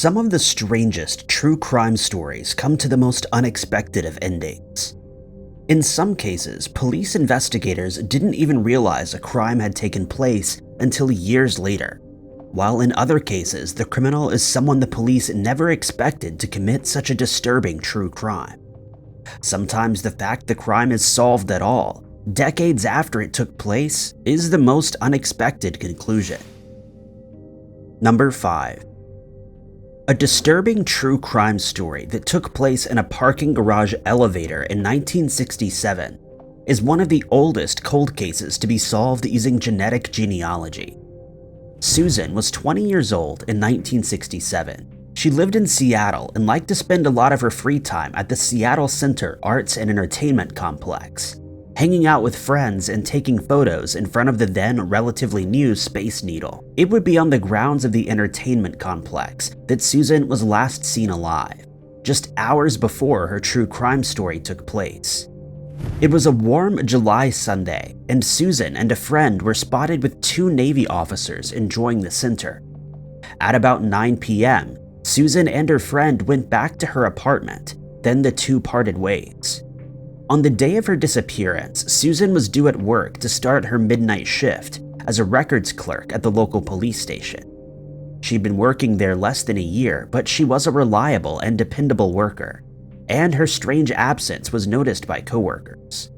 Some of the strangest true crime stories come to the most unexpected of endings. In some cases, police investigators didn't even realize a crime had taken place until years later, while in other cases, the criminal is someone the police never expected to commit such a disturbing true crime. Sometimes the fact the crime is solved at all, decades after it took place, is the most unexpected conclusion. Number 5. A disturbing true crime story that took place in a parking garage elevator in 1967 is one of the oldest cold cases to be solved using genetic genealogy. Susan was 20 years old in 1967. She lived in Seattle and liked to spend a lot of her free time at the Seattle Center Arts and Entertainment Complex, hanging out with friends and taking photos in front of the then relatively new Space Needle. It would be on the grounds of the entertainment complex that Susan was last seen alive, just hours before her true crime story took place. It was a warm July Sunday, and Susan and a friend were spotted with 2 Navy officers enjoying the center. At about 9 p.m., Susan and her friend went back to her apartment, then the two parted ways. On the day of her disappearance, Susan was due at work to start her midnight shift as a records clerk at the local police station. She'd been working there less than a year, but she was a reliable and dependable worker, and her strange absence was noticed by coworkers.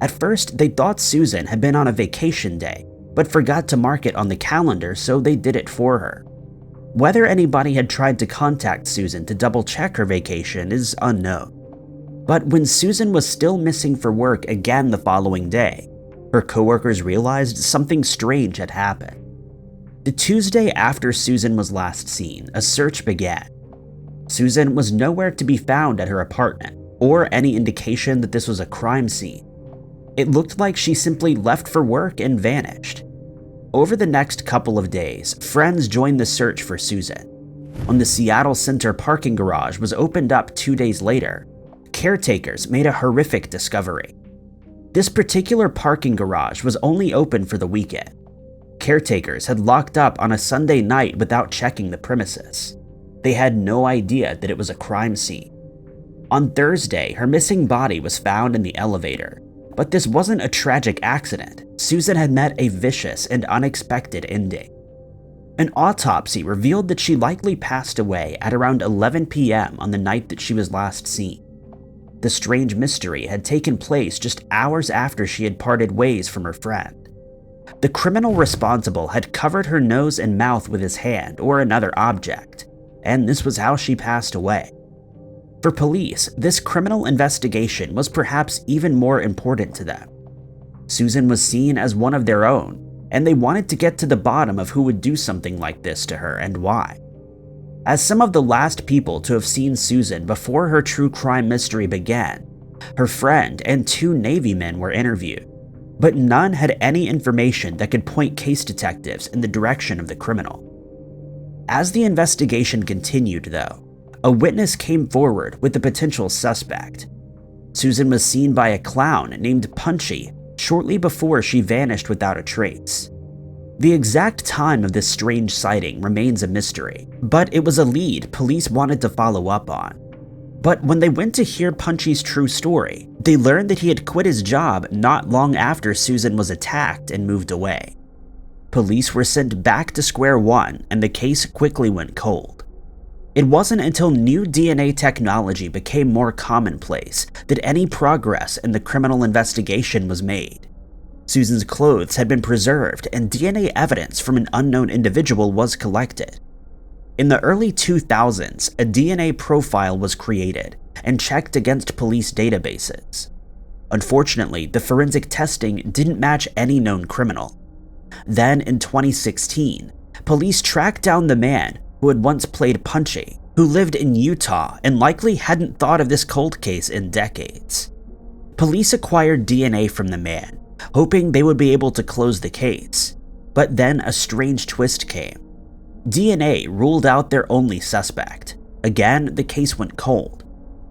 At first, they thought Susan had been on a vacation day, but forgot to mark it on the calendar, so they did it for her. Whether anybody had tried to contact Susan to double-check her vacation is unknown. But when Susan was still missing for work again the following day, her coworkers realized something strange had happened. The Tuesday after Susan was last seen, a search began. Susan was nowhere to be found at her apartment, or any indication that this was a crime scene. It looked like she simply left for work and vanished. Over the next couple of days, friends joined the search for Susan. When the Seattle Center parking garage was opened up 2 days later, caretakers made a horrific discovery. This particular parking garage was only open for the weekend. Caretakers had locked up on a Sunday night without checking the premises. They had no idea that it was a crime scene. On Thursday, her missing body was found in the elevator, but this wasn't a tragic accident. Susan had met a vicious and unexpected ending. An autopsy revealed that she likely passed away at around 11 p.m. on the night that she was last seen. The strange mystery had taken place just hours after she had parted ways from her friend. The criminal responsible had covered her nose and mouth with his hand or another object, and this was how she passed away. For police, this criminal investigation was perhaps even more important to them. Susan was seen as one of their own, and they wanted to get to the bottom of who would do something like this to her and why. As some of the last people to have seen Susan before her true crime mystery began, her friend and 2 Navy men were interviewed, but none had any information that could point case detectives in the direction of the criminal. As the investigation continued, though, a witness came forward with a potential suspect. Susan was seen by a clown named Punchy shortly before she vanished without a trace. The exact time of this strange sighting remains a mystery, but it was a lead police wanted to follow up on. But when they went to hear Punchy's true story, they learned that he had quit his job not long after Susan was attacked and moved away. Police were sent back to square one, and the case quickly went cold. It wasn't until new DNA technology became more commonplace that any progress in the criminal investigation was made. Susan's clothes had been preserved, and DNA evidence from an unknown individual was collected. In the early 2000s, a DNA profile was created and checked against police databases. Unfortunately, the forensic testing didn't match any known criminal. Then, in 2016, police tracked down the man who had once played Punchy, who lived in Utah and likely hadn't thought of this cold case in decades. Police acquired DNA from the man, hoping they would be able to close the case. But then a strange twist came. DNA ruled out their only suspect. Again, the case went cold.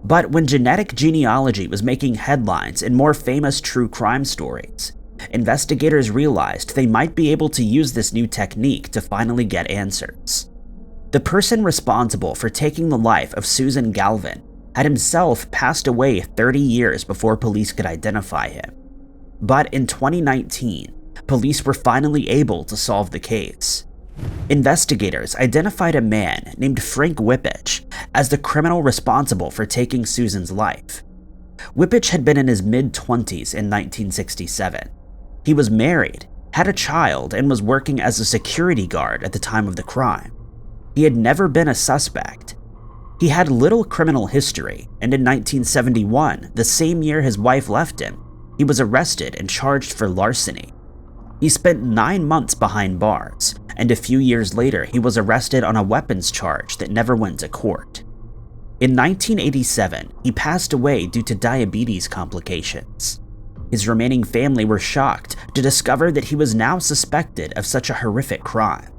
But when genetic genealogy was making headlines in more famous true crime stories, investigators realized they might be able to use this new technique to finally get answers. The person responsible for taking the life of Susan Galvin had himself passed away 30 years before police could identify him. But in 2019, police were finally able to solve the case. Investigators identified a man named Frank Whippich as the criminal responsible for taking Susan's life. Whippich had been in his mid-20s in 1967. He was married, had a child, and was working as a security guard at the time of the crime. He had never been a suspect. He had little criminal history, and in 1971, the same year his wife left him, he was arrested and charged for larceny. He spent 9 months behind bars, and a few years later he was arrested on a weapons charge that never went to court. In 1987, he passed away due to diabetes complications. His remaining family were shocked to discover that he was now suspected of such a horrific crime,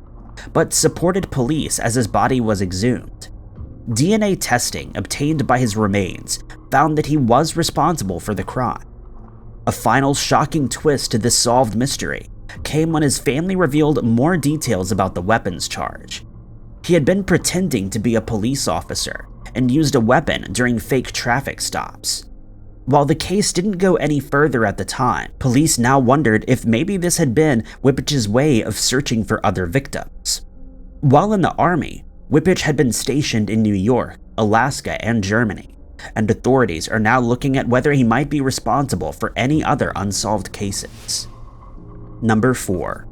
but supported police as his body was exhumed. DNA testing obtained by his remains found that he was responsible for the crime. A final shocking twist to this solved mystery came when his family revealed more details about the weapons charge. He had been pretending to be a police officer and used a weapon during fake traffic stops. While the case didn't go any further at the time, police now wondered if maybe this had been Whippich's way of searching for other victims. While in the army, Whippich had been stationed in New York, Alaska, and Germany, and authorities are now looking at whether he might be responsible for any other unsolved cases. Number 4.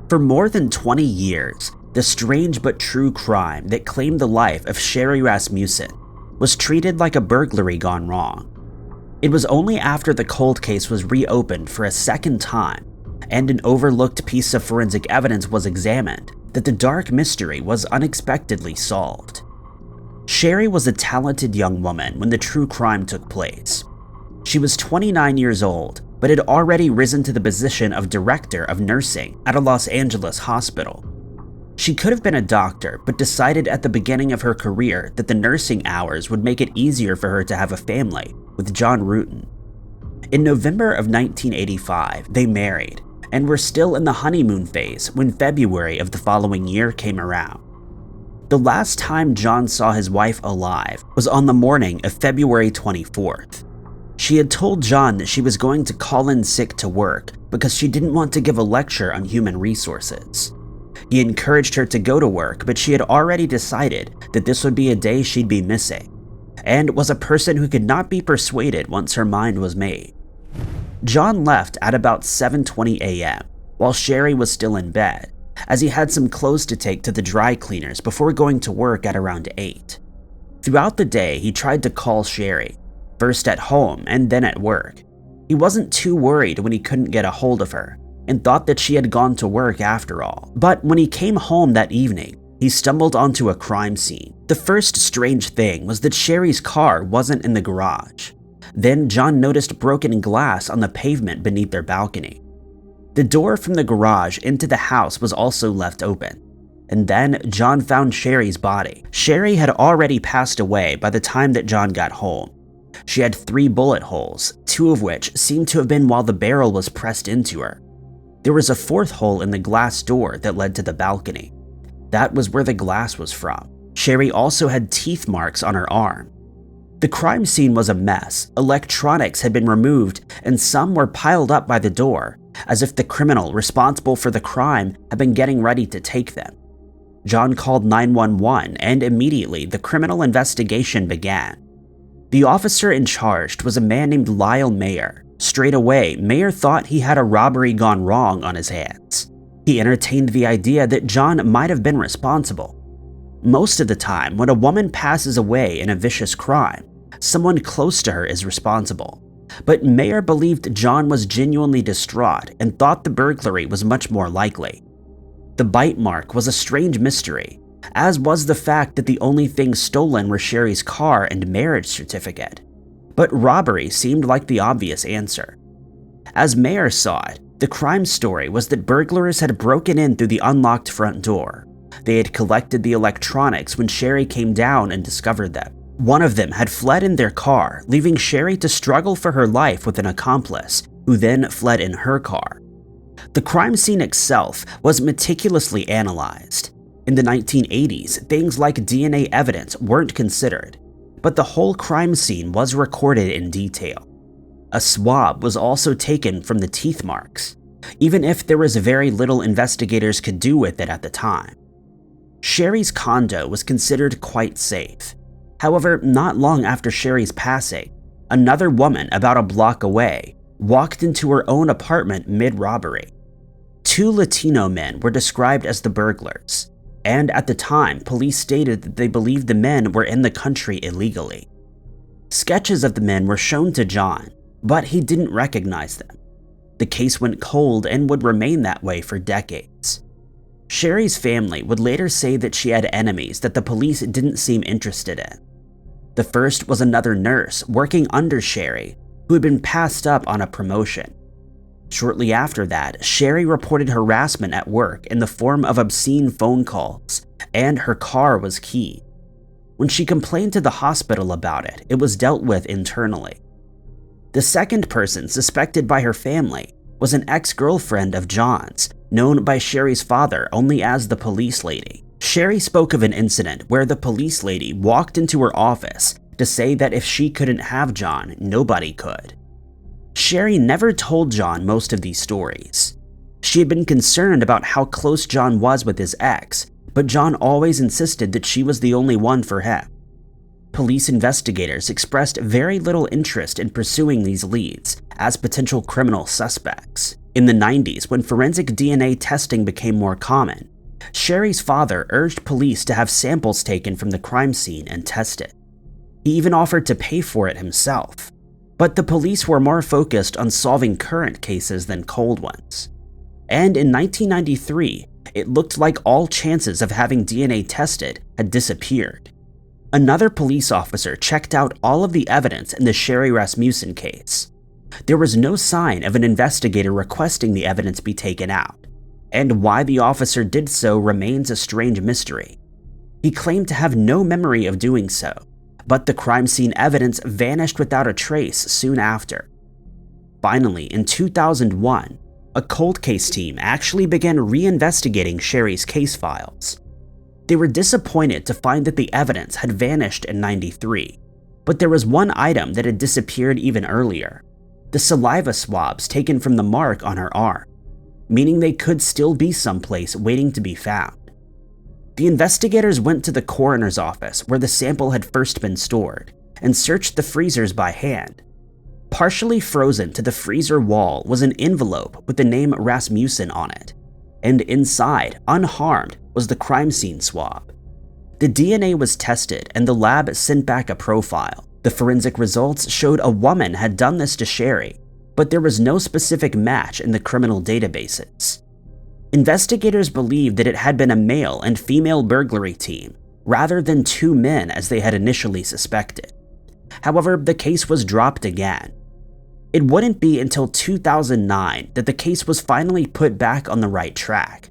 For more than 20 years, the strange but true crime that claimed the life of Cherie Rasmussen was treated like a burglary gone wrong. It was only after the cold case was reopened for a second time and an overlooked piece of forensic evidence was examined that the dark mystery was unexpectedly solved. Cherie was a talented young woman when the true crime took place. She was 29 years old, but had already risen to the position of director of nursing at a Los Angeles hospital. She could have been a doctor, but decided at the beginning of her career that the nursing hours would make it easier for her to have a family with John Rutan. In November of 1985, they married, and were still in the honeymoon phase when February of the following year came around. The last time John saw his wife alive was on the morning of February 24th. She had told John that she was going to call in sick to work because she didn't want to give a lecture on human resources. He encouraged her to go to work, but she had already decided that this would be a day she'd be missing, and was a person who could not be persuaded once her mind was made. John left at about 7:20 a.m. while Cherie was still in bed, as he had some clothes to take to the dry cleaners before going to work at around 8. Throughout the day, he tried to call Cherie, first at home and then at work. He wasn't too worried when he couldn't get a hold of her, and thought that she had gone to work after all. But when he came home that evening, he stumbled onto a crime scene. The first strange thing was that Cherie's car wasn't in the garage. Then John noticed broken glass on the pavement beneath their balcony. The door from the garage into the house was also left open. And then John found Cherie's body. Cherie had already passed away by the time that John got home. She had 3 bullet holes, 2 of which seemed to have been while the barrel was pressed into her. There was a 4th hole in the glass door that led to the balcony. That was where the glass was from. Cherie also had teeth marks on her arm. The crime scene was a mess. Electronics had been removed and some were piled up by the door, as if the criminal responsible for the crime had been getting ready to take them. John called 911 and immediately the criminal investigation began. The officer in charge was a man named Lyle Mayer. Straight away, Mayer thought he had a robbery gone wrong on his hands. He entertained the idea that John might have been responsible. Most of the time, when a woman passes away in a vicious crime, someone close to her is responsible. But Mayer believed John was genuinely distraught and thought the burglary was much more likely. The bite mark was a strange mystery, as was the fact that the only things stolen were Cherie's car and marriage certificate. But robbery seemed like the obvious answer. As Mayer saw it, the crime story was that burglars had broken in through the unlocked front door. They had collected the electronics when Cherie came down and discovered them. One of them had fled in their car, leaving Cherie to struggle for her life with an accomplice, who then fled in her car. The crime scene itself was meticulously analyzed. In the 1980s, things like DNA evidence weren't considered, but the whole crime scene was recorded in detail. A swab was also taken from the teeth marks, even if there was very little investigators could do with it at the time. Cherie's condo was considered quite safe. However, not long after Cherie's passing, another woman about a block away walked into her own apartment mid-robbery. Two Latino men were described as the burglars, and at the time, police stated that they believed the men were in the country illegally. Sketches of the men were shown to John, but he didn't recognize them. The case went cold and would remain that way for decades. Cherie's family would later say that she had enemies that the police didn't seem interested in. The first was another nurse working under Cherie, who had been passed up on a promotion. Shortly after that, Cherie reported harassment at work in the form of obscene phone calls, and her car was keyed. When she complained to the hospital about it, it was dealt with internally. The second person suspected by her family was an ex-girlfriend of John's, known by Cherie's father only as the police lady. Cherie spoke of an incident where the police lady walked into her office to say that if she couldn't have John, nobody could. Cherie never told John most of these stories. She had been concerned about how close John was with his ex, but John always insisted that she was the only one for him. Police investigators expressed very little interest in pursuing these leads as potential criminal suspects. In the 90s, when forensic DNA testing became more common, Cherie's father urged police to have samples taken from the crime scene and tested. He even offered to pay for it himself. But the police were more focused on solving current cases than cold ones. And in 1993, it looked like all chances of having DNA tested had disappeared. Another police officer checked out all of the evidence in the Cherie Rasmussen case. There was no sign of an investigator requesting the evidence be taken out, and why the officer did so remains a strange mystery. He claimed to have no memory of doing so, but the crime scene evidence vanished without a trace soon after. Finally, in 2001, a cold case team actually began reinvestigating Cherie's case files. They were disappointed to find that the evidence had vanished in '93, but there was one item that had disappeared even earlier: the saliva swabs taken from the mark on her arm, meaning they could still be someplace waiting to be found. The investigators went to the coroner's office where the sample had first been stored and searched the freezers by hand. Partially frozen to the freezer wall was an envelope with the name Rasmussen on it, and inside, unharmed, was the crime scene swab. The DNA was tested and the lab sent back a profile. The forensic results showed a woman had done this to Cherie, but there was no specific match in the criminal databases. Investigators believed that it had been a male and female burglary team, rather than two men as they had initially suspected. However, the case was dropped again. It wouldn't be until 2009 that the case was finally put back on the right track.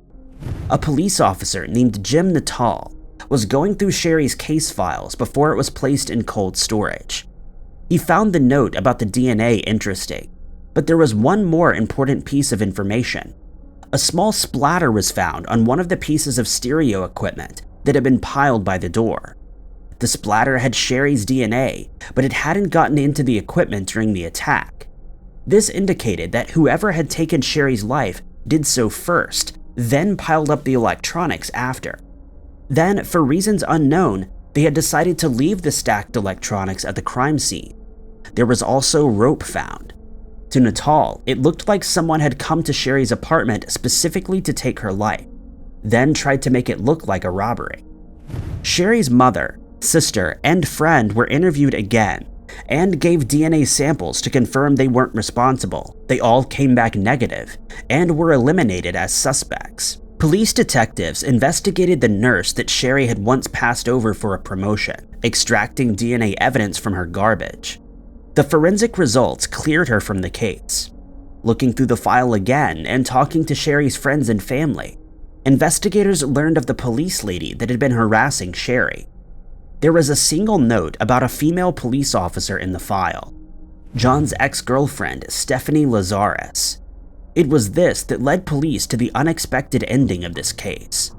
A police officer named Jim Nuttall was going through Cherie's case files before it was placed in cold storage. He found the note about the DNA interesting, but there was one more important piece of information. A small splatter was found on one of the pieces of stereo equipment that had been piled by the door. The splatter had Cherie's DNA, but it hadn't gotten into the equipment during the attack. This indicated that whoever had taken Cherie's life did so first, then piled up the electronics after. Then, for reasons unknown, they had decided to leave the stacked electronics at the crime scene. There was also rope found. To Nuttall, it looked like someone had come to Cherie's apartment specifically to take her life, then tried to make it look like a robbery. Cherie's mother, sister, and friend were interviewed again and gave DNA samples to confirm they weren't responsible. They all came back negative and were eliminated as suspects. Police detectives investigated the nurse that Cherie had once passed over for a promotion, extracting DNA evidence from her garbage. The forensic results cleared her from the case. Looking through the file again and talking to Cherie's friends and family, investigators learned of the police lady that had been harassing Cherie. There was a single note about a female police officer in the file, John's ex-girlfriend, Stephanie Lazarus. It was this that led police to the unexpected ending of this case.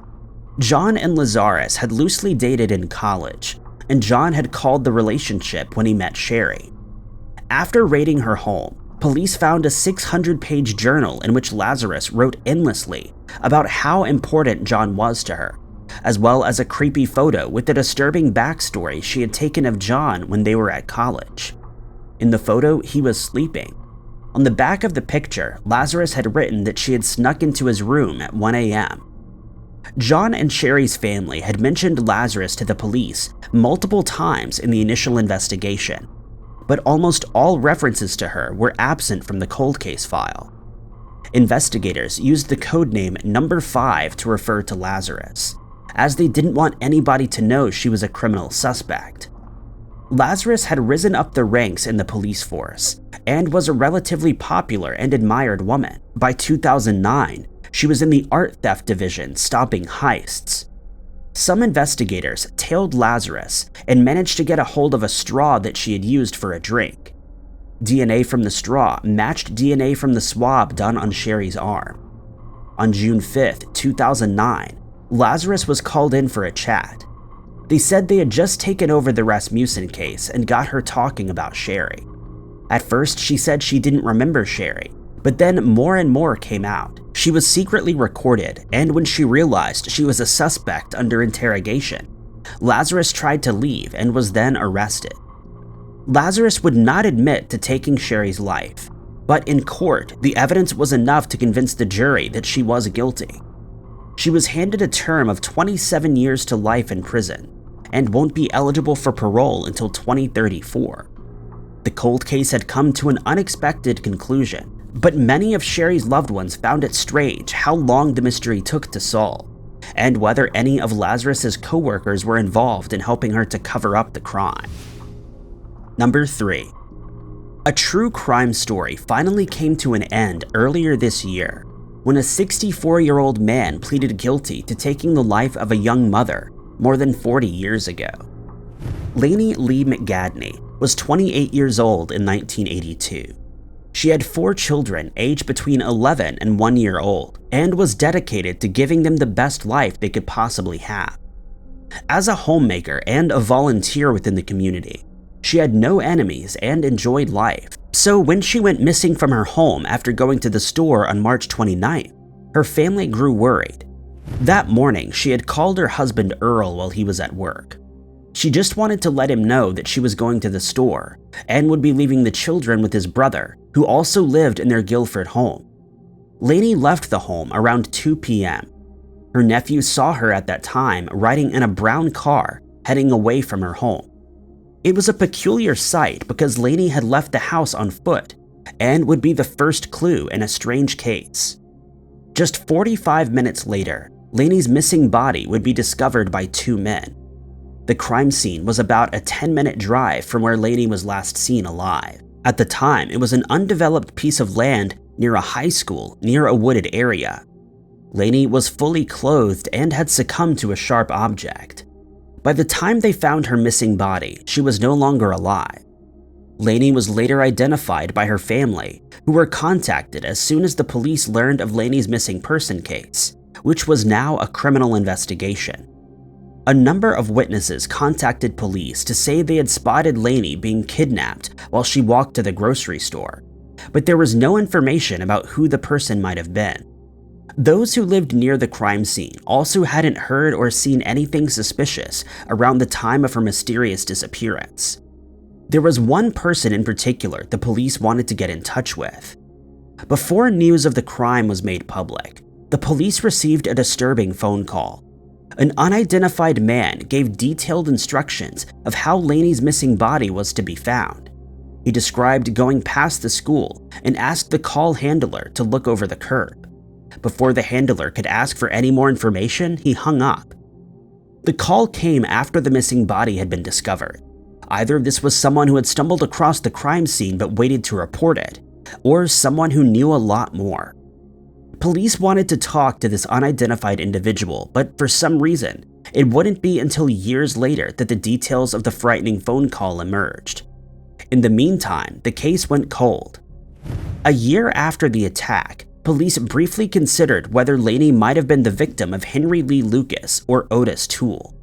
John and Lazarus had loosely dated in college, and John had called the relationship when he met Cherie. After raiding her home, police found a 600-page journal in which Lazarus wrote endlessly about how important John was to her, as well as a creepy photo with the disturbing backstory she had taken of John when they were at college. In the photo, he was sleeping. On the back of the picture, Lazarus had written that she had snuck into his room at 1 a.m. John and Cherie's family had mentioned Lazarus to the police multiple times in the initial investigation, but almost all references to her were absent from the cold case file. Investigators used the codename Number 5 to refer to Lazarus, as they didn't want anybody to know she was a criminal suspect. Lazarus had risen up the ranks in the police force and was a relatively popular and admired woman. By 2009, she was in the art theft division stopping heists. Some investigators tailed Lazarus and managed to get a hold of a straw that she had used for a drink. DNA from the straw matched DNA from the swab done on Cherie's arm. On June 5, 2009, Lazarus was called in for a chat. They said they had just taken over the Rasmussen case and got her talking about Cherie. At first, she said she didn't remember Cherie, but then more and more came out. She was secretly recorded, and when she realized she was a suspect under interrogation, Lazarus tried to leave and was then arrested. Lazarus would not admit to taking Cherie's life, but in court, the evidence was enough to convince the jury that she was guilty. She was handed a term of 27 years to life in prison and won't be eligible for parole until 2034. The cold case had come to an unexpected conclusion, but many of Cherie's loved ones found it strange how long the mystery took to solve, and whether any of Lazarus's co-workers were involved in helping her to cover up the crime. Number 3. A true crime story finally came to an end earlier this year when a 64-year-old man pleaded guilty to taking the life of a young mother more than 40 years ago. Lainey Lee Mckay was 28 years old in 1982. She had 4 children aged between 11 and 1 year old and was dedicated to giving them the best life they could possibly have. As a homemaker and a volunteer within the community, she had no enemies and enjoyed life. So when she went missing from her home after going to the store on March 29th, her family grew worried. That morning, she had called her husband Earl while he was at work. She just wanted to let him know that she was going to the store and would be leaving the children with his brother, who also lived in their Guilford home. Lainey left the home around 2 p.m. Her nephew saw her at that time riding in a brown car heading away from her home. It was a peculiar sight because Lainey had left the house on foot and would be the first clue in a strange case. Just 45 minutes later, Lainey's missing body would be discovered by 2 men. The crime scene was about a 10-minute drive from where Lainey was last seen alive. At the time, it was an undeveloped piece of land near a high school near a wooded area. Lainey was fully clothed and had succumbed to a sharp object. By the time they found her missing body, she was no longer alive. Lainey was later identified by her family, who were contacted as soon as the police learned of Lainey's missing person case, which was now a criminal investigation. A number of witnesses contacted police to say they had spotted Lainey being kidnapped while she walked to the grocery store, but there was no information about who the person might have been. Those who lived near the crime scene also hadn't heard or seen anything suspicious around the time of her mysterious disappearance. There was one person in particular the police wanted to get in touch with. Before news of the crime was made public, the police received a disturbing phone call. An unidentified man gave detailed instructions of how Lainey's missing body was to be found. He described going past the school and asked the call handler to look over the curb. Before the handler could ask for any more information, he hung up. The call came after the missing body had been discovered. Either this was someone who had stumbled across the crime scene but waited to report it, or someone who knew a lot more. Police wanted to talk to this unidentified individual, but for some reason, it wouldn't be until years later that the details of the frightening phone call emerged. In the meantime, the case went cold. A year after the attack, police briefly considered whether Laney might have been the victim of Henry Lee Lucas or Otis Toole.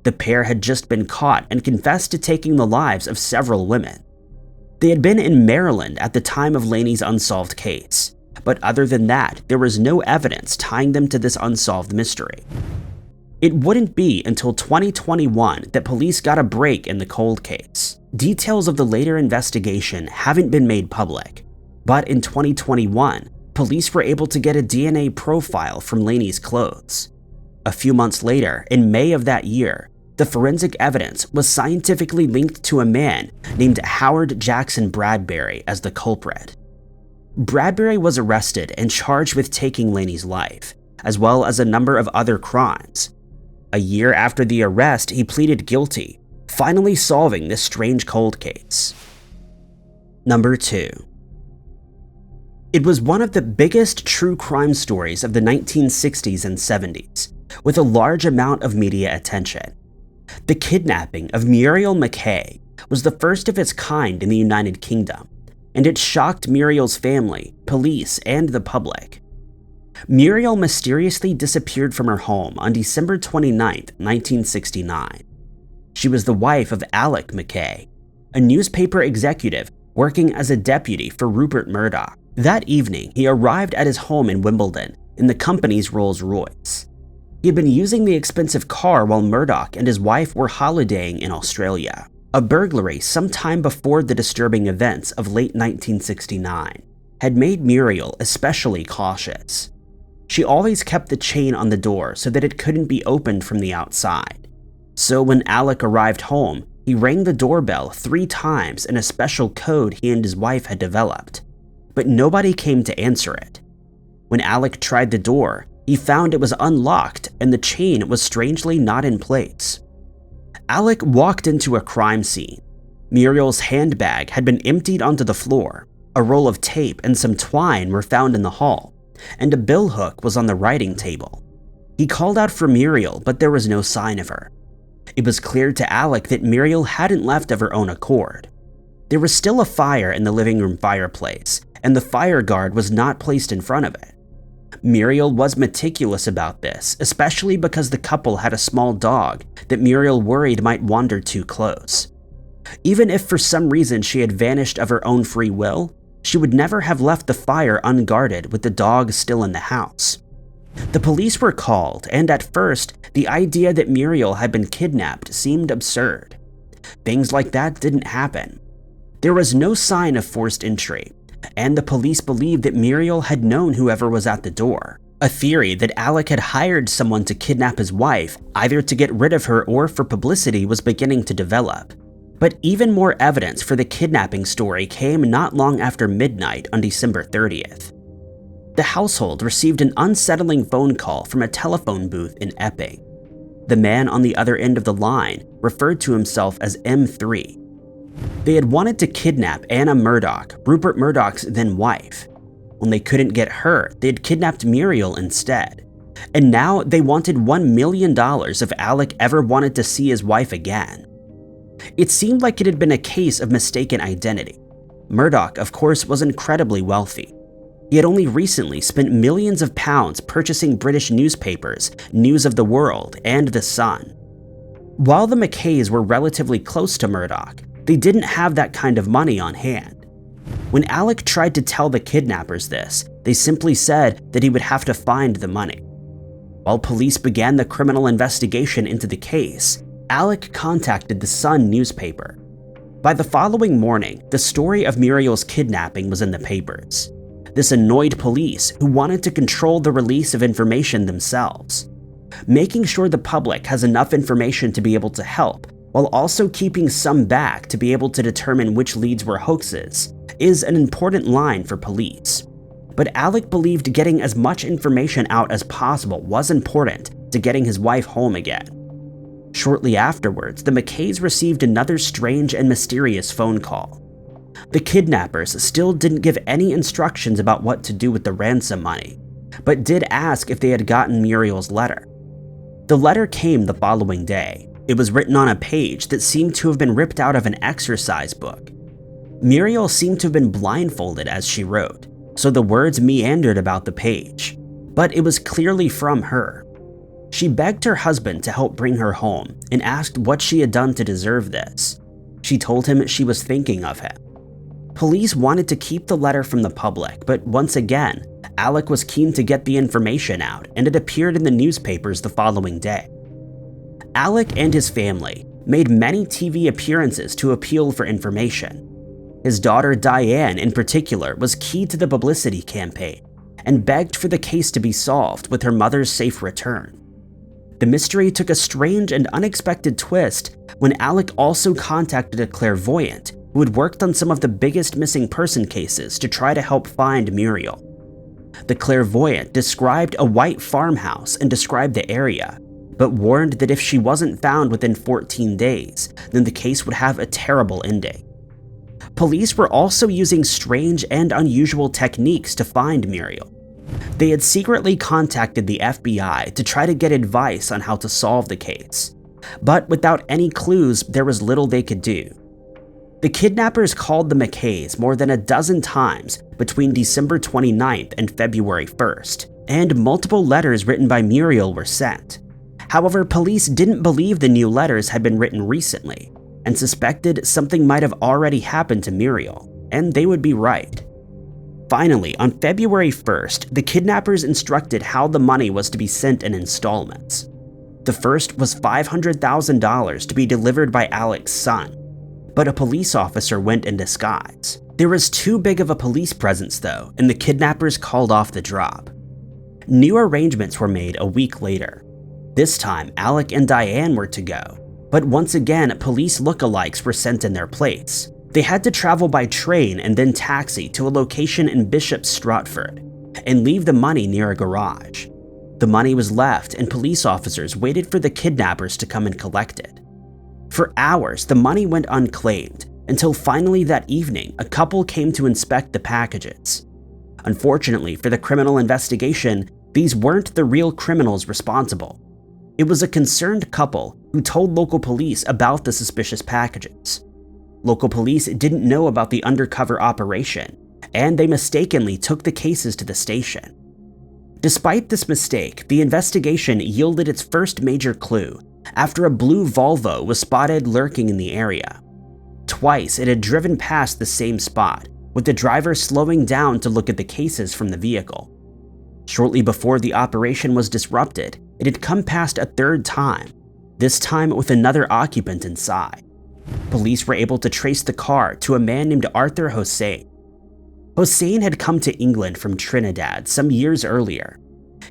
The pair had just been caught and confessed to taking the lives of several women. They had been in Maryland at the time of Laney's unsolved case, but other than that, there was no evidence tying them to this unsolved mystery. It wouldn't be until 2021 that police got a break in the cold case. Details of the later investigation haven't been made public, but in 2021, police were able to get a DNA profile from Laney's clothes. A few months later, in May of that year, the forensic evidence was scientifically linked to a man named Howard Jackson Bradbury as the culprit. Bradbury was arrested and charged with taking Laney's life, as well as a number of other crimes. A year after the arrest, he pleaded guilty, finally solving this strange cold case. Number 2. It was one of the biggest true crime stories of the 1960s and 70s, with a large amount of media attention. The kidnapping of Muriel Mckay was the first of its kind in the United Kingdom, and it shocked Muriel's family, police, and the public. Muriel mysteriously disappeared from her home on December 29, 1969. She was the wife of Alec Mckay, a newspaper executive working as a deputy for Rupert Murdoch. That evening, he arrived at his home in Wimbledon in the company's Rolls-Royce. He had been using the expensive car while Murdoch and his wife were holidaying in Australia. A burglary sometime before the disturbing events of late 1969 had made Muriel especially cautious. She always kept the chain on the door so that it couldn't be opened from the outside. So when Alec arrived home, he rang the doorbell 3 times in a special code he and his wife had developed, but nobody came to answer it. When Alec tried the door, he found it was unlocked and the chain was strangely not in place. Alec walked into a crime scene. Muriel's handbag had been emptied onto the floor, a roll of tape and some twine were found in the hall, and a billhook was on the writing table. He called out for Muriel, but there was no sign of her. It was clear to Alec that Muriel hadn't left of her own accord. There was still a fire in the living room fireplace, and the fire guard was not placed in front of it. Muriel was meticulous about this, especially because the couple had a small dog that Muriel worried might wander too close. Even if for some reason she had vanished of her own free will, she would never have left the fire unguarded with the dog still in the house. The police were called, and at first, the idea that Muriel had been kidnapped seemed absurd. Things like that didn't happen. There was no sign of forced entry, and the police believed that Muriel had known whoever was at the door. A theory that Alec had hired someone to kidnap his wife, either to get rid of her or for publicity, was beginning to develop. But even more evidence for the kidnapping story came not long after midnight on December 30th. The household received an unsettling phone call from a telephone booth in Epping. The man on the other end of the line referred to himself as M3. They had wanted to kidnap Anna Murdoch, Rupert Murdoch's then wife. When they couldn't get her, they had kidnapped Muriel instead. And now they wanted $1 million if Alec ever wanted to see his wife again. It seemed like it had been a case of mistaken identity. Murdoch, of course, was incredibly wealthy. He had only recently spent millions of pounds purchasing British newspapers, News of the World, and The Sun. While the Mckays were relatively close to Murdoch, they didn't have that kind of money on hand. When Alec tried to tell the kidnappers this, they simply said that he would have to find the money. While police began the criminal investigation into the case, Alec contacted the Sun newspaper. By the following morning, the story of Muriel's kidnapping was in the papers. This annoyed police, who wanted to control the release of information themselves. Making sure the public has enough information to be able to help, while also keeping some back to be able to determine which leads were hoaxes, is an important line for police. But Alec believed getting as much information out as possible was important to getting his wife home again. Shortly afterwards, the Mckays received another strange and mysterious phone call. The kidnappers still didn't give any instructions about what to do with the ransom money, but did ask if they had gotten Muriel's letter. The letter came the following day. It was written on a page that seemed to have been ripped out of an exercise book. Muriel seemed to have been blindfolded as she wrote, so the words meandered about the page, but it was clearly from her. She begged her husband to help bring her home and asked what she had done to deserve this. She told him she was thinking of him. Police wanted to keep the letter from the public, but once again, Alec was keen to get the information out, and it appeared in the newspapers the following day. Alec and his family made many TV appearances to appeal for information. His daughter Diane, in particular, was key to the publicity campaign and begged for the case to be solved with her mother's safe return. The mystery took a strange and unexpected twist when Alec also contacted a clairvoyant who had worked on some of the biggest missing person cases to try to help find Muriel. The clairvoyant described a white farmhouse and described the area, but warned that if she wasn't found within 14 days, then the case would have a terrible ending. Police were also using strange and unusual techniques to find Muriel. They had secretly contacted the FBI to try to get advice on how to solve the case, but without any clues, there was little they could do. The kidnappers called the Mckays more than a dozen times between December 29th and February 1st, and multiple letters written by Muriel were sent. However, police didn't believe the new letters had been written recently, and suspected something might have already happened to Muriel, and they would be right. Finally, on February 1st, the kidnappers instructed how the money was to be sent in installments. The first was $500,000 to be delivered by Alec's son, but a police officer went in disguise. There was too big of a police presence though, and the kidnappers called off the drop. New arrangements were made a week later. This time, Alec and Diane were to go, but once again, police lookalikes were sent in their place. They had to travel by train and then taxi to a location in Bishop Stratford and leave the money near a garage. The money was left and police officers waited for the kidnappers to come and collect it. For hours, the money went unclaimed until finally that evening, a couple came to inspect the packages. Unfortunately for the criminal investigation, these weren't the real criminals responsible. It was a concerned couple who told local police about the suspicious packages. Local police didn't know about the undercover operation, and they mistakenly took the cases to the station. Despite this mistake, the investigation yielded its first major clue after a blue Volvo was spotted lurking in the area. Twice it had driven past the same spot, with the driver slowing down to look at the cases from the vehicle. Shortly before the operation was disrupted, it had come past a third time, this time with another occupant inside. Police were able to trace the car to a man named Arthur Hossain. Hossain had come to England from Trinidad some years earlier.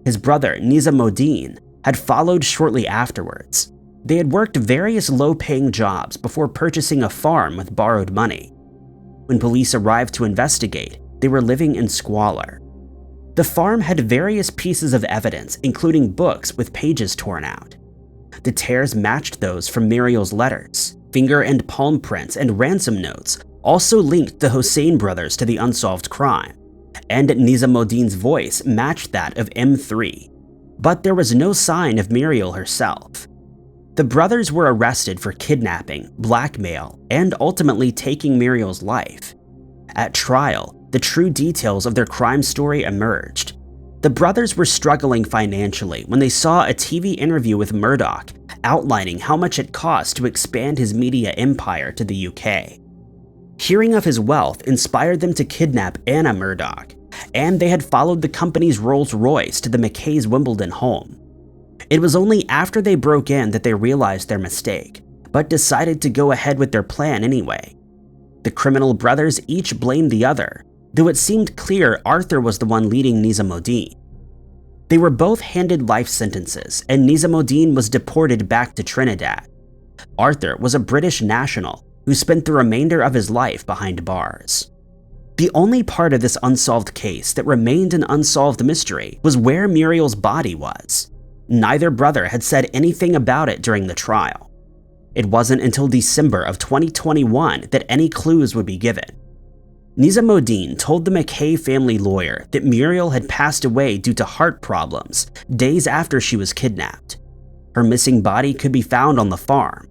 His brother, Nizamuddin, had followed shortly afterwards. They had worked various low-paying jobs before purchasing a farm with borrowed money. When police arrived to investigate, they were living in squalor. The farm had various pieces of evidence, including books with pages torn out. The tears matched those from Muriel's letters. Finger and palm prints and ransom notes also linked the Hossain brothers to the unsolved crime, and Nizamuddin's voice matched that of M3. But there was no sign of Muriel herself. The brothers were arrested for kidnapping, blackmail, and ultimately taking Muriel's life. At trial, the true details of their crime story emerged. The brothers were struggling financially when they saw a TV interview with Murdoch outlining how much it cost to expand his media empire to the UK. Hearing of his wealth inspired them to kidnap Anna Murdoch, and they had followed the company's Rolls-Royce to the Mckay's Wimbledon home. It was only after they broke in that they realized their mistake, but decided to go ahead with their plan anyway. The criminal brothers each blamed the other, though it seemed clear Arthur was the one leading Nizamuddin. They were both handed life sentences, and Nizamuddin was deported back to Trinidad. Arthur was a British national who spent the remainder of his life behind bars. The only part of this unsolved case that remained an unsolved mystery was where Muriel's body was. Neither brother had said anything about it during the trial. It wasn't until December of 2021 that any clues would be given. Nizamuddin told the Mckay family lawyer that Muriel had passed away due to heart problems days after she was kidnapped. Her missing body could be found on the farm.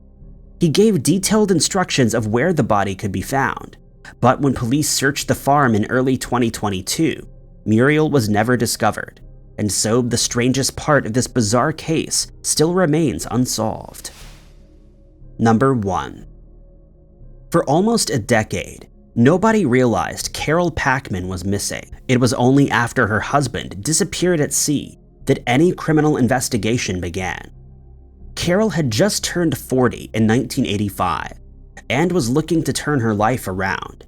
He gave detailed instructions of where the body could be found, But when police searched the farm in early 2022, Muriel was never discovered, and so the strangest part of this bizarre case still remains unsolved. Number 1. For almost a decade, nobody realized Carol Packman was missing. It was only after her husband disappeared at sea that any criminal investigation began. Carol had just turned 40 in 1985 and was looking to turn her life around.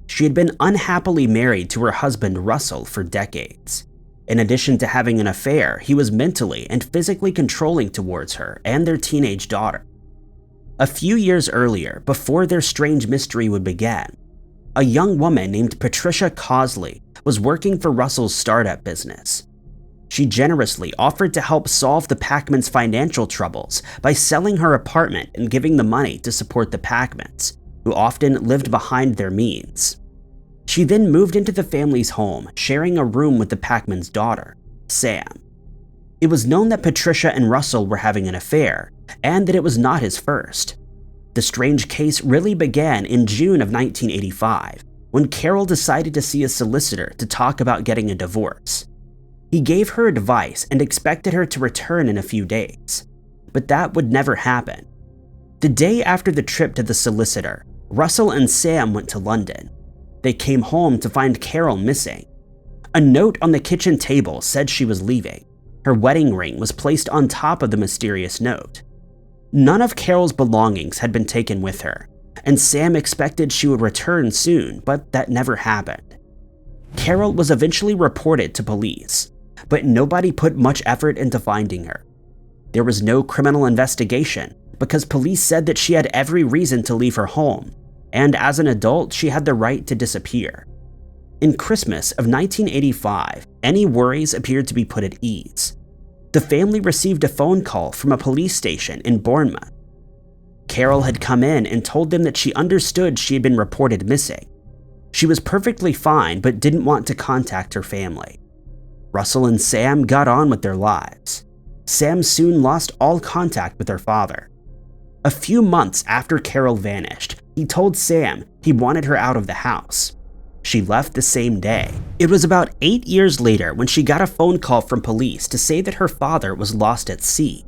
She had been unhappily married to her husband Russell for decades. In addition to having an affair, he was mentally and physically controlling towards her and their teenage daughter. A few years earlier, before their strange mystery would begin, a young woman named Patricia Cosley was working for Russell's startup business. She generously offered to help solve the Packmans' financial troubles by selling her apartment and giving the money to support the Packmans, who often lived behind their means. She then moved into the family's home, sharing a room with the Packmans' daughter, Sam. It was known that Patricia and Russell were having an affair, and that it was not his first. The strange case really began in June of 1985, when Carol decided to see a solicitor to talk about getting a divorce. He gave her advice and expected her to return in a few days, but that would never happen. The day after the trip to the solicitor, Russell and Sam went to London. They came home to find Carol missing. A note on the kitchen table said she was leaving. Her wedding ring was placed on top of the mysterious note. None of Carol's belongings had been taken with her, and Sam expected she would return soon, but that never happened. Carol was eventually reported to police, but nobody put much effort into finding her. There was no criminal investigation because police said that she had every reason to leave her home, and as an adult, she had the right to disappear. In Christmas of 1985, any worries appeared to be put at ease. The family received a phone call from a police station in Bournemouth. Carol had come in and told them that she understood she had been reported missing. She was perfectly fine but didn't want to contact her family. Russell and Sam got on with their lives. Sam soon lost all contact with her father. A few months after Carol vanished, he told Sam he wanted her out of the house. She left the same day. It was about 8 years later when she got a phone call from police to say that her father was lost at sea.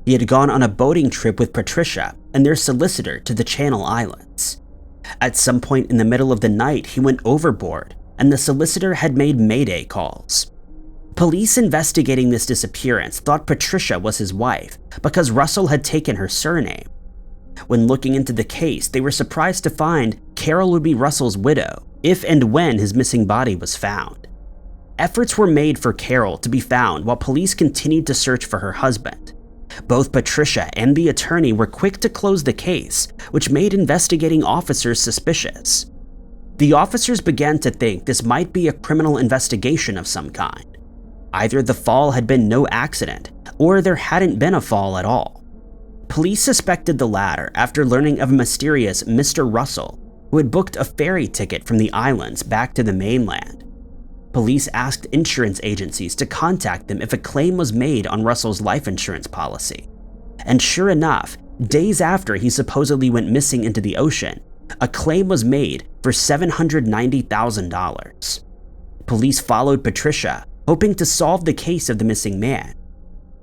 He had gone on a boating trip with Patricia and their solicitor to the Channel Islands. At some point in the middle of the night, he went overboard, and the solicitor had made mayday calls. Police investigating this disappearance thought Patricia was his wife because Russell had taken her surname. When looking into the case, they were surprised to find Carol would be Russell's widow if and when his missing body was found. Efforts were made for Carol to be found while police continued to search for her husband. Both Patricia and the attorney were quick to close the case, which made investigating officers suspicious. The officers began to think this might be a criminal investigation of some kind. Either the fall had been no accident, or there hadn't been a fall at all. Police suspected the latter after learning of a mysterious Mr. Russell, who had booked a ferry ticket from the islands back to the mainland. Police asked insurance agencies to contact them if a claim was made on Russell's life insurance policy. And sure enough, days after he supposedly went missing into the ocean, a claim was made for $790,000. Police followed Patricia, hoping to solve the case of the missing man.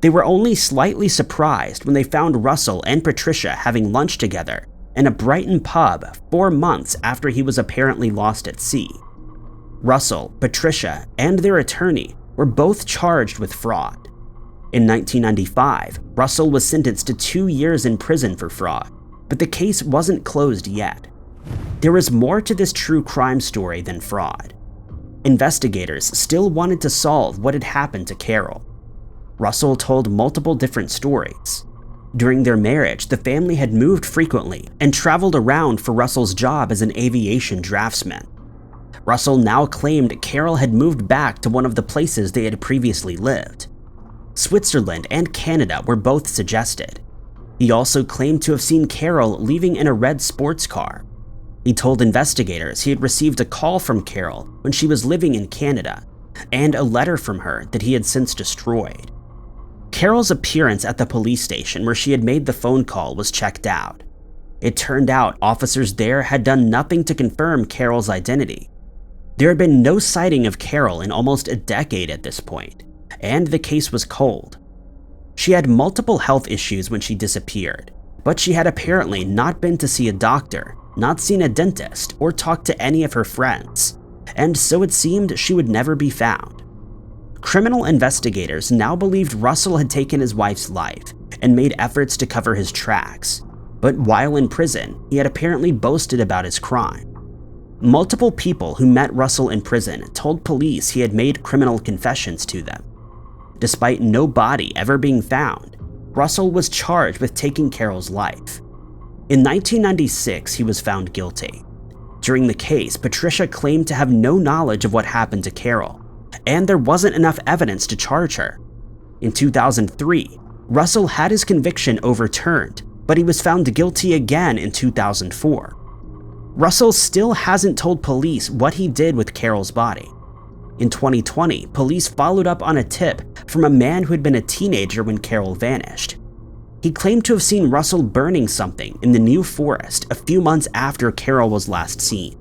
They were only slightly surprised when they found Russell and Patricia having lunch together in a Brighton pub 4 months after he was apparently lost at sea. Russell, Patricia, and their attorney were both charged with fraud. In 1995, Russell was sentenced to 2 years in prison for fraud, but the case wasn't closed yet. There was more to this true crime story than fraud. Investigators still wanted to solve what had happened to Carol. Russell told multiple different stories. During their marriage, the family had moved frequently and traveled around for Russell's job as an aviation draftsman. Russell now claimed Carol had moved back to one of the places they had previously lived. Switzerland and Canada were both suggested. He also claimed to have seen Carol leaving in a red sports car. He told investigators he had received a call from Carol when she was living in Canada, and a letter from her that he had since destroyed. Carol's appearance at the police station where she had made the phone call was checked out. It turned out officers there had done nothing to confirm Carol's identity. There had been no sighting of Carol in almost a decade at this point, and the case was cold. She had multiple health issues when she disappeared, but she had apparently not been to see a doctor, not seen a dentist, or talked to any of her friends, and so it seemed she would never be found. Criminal investigators now believed Russell had taken his wife's life and made efforts to cover his tracks, but while in prison, he had apparently boasted about his crime. Multiple people who met Russell in prison told police he had made criminal confessions to them. Despite no body ever being found, Russell was charged with taking Carol's life. In 1996, he was found guilty. During the case, Patricia claimed to have no knowledge of what happened to Carol, and there wasn't enough evidence to charge her. In 2003, Russell had his conviction overturned, but he was found guilty again in 2004. Russell still hasn't told police what he did with Carol's body. In 2020, police followed up on a tip from a man who had been a teenager when Carol vanished. He claimed to have seen Russell burning something in the New Forest a few months after Carol was last seen.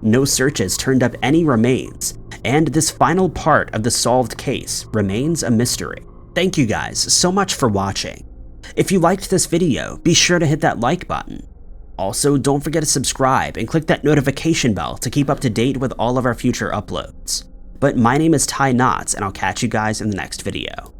No searches turned up any remains, and this final part of the solved case remains a mystery. Thank you guys so much for watching. If you liked this video, be sure to hit that like button. Also, don't forget to subscribe and click that notification bell to keep up to date with all of our future uploads. But my name is Ty Knotts, and I'll catch you guys in the next video.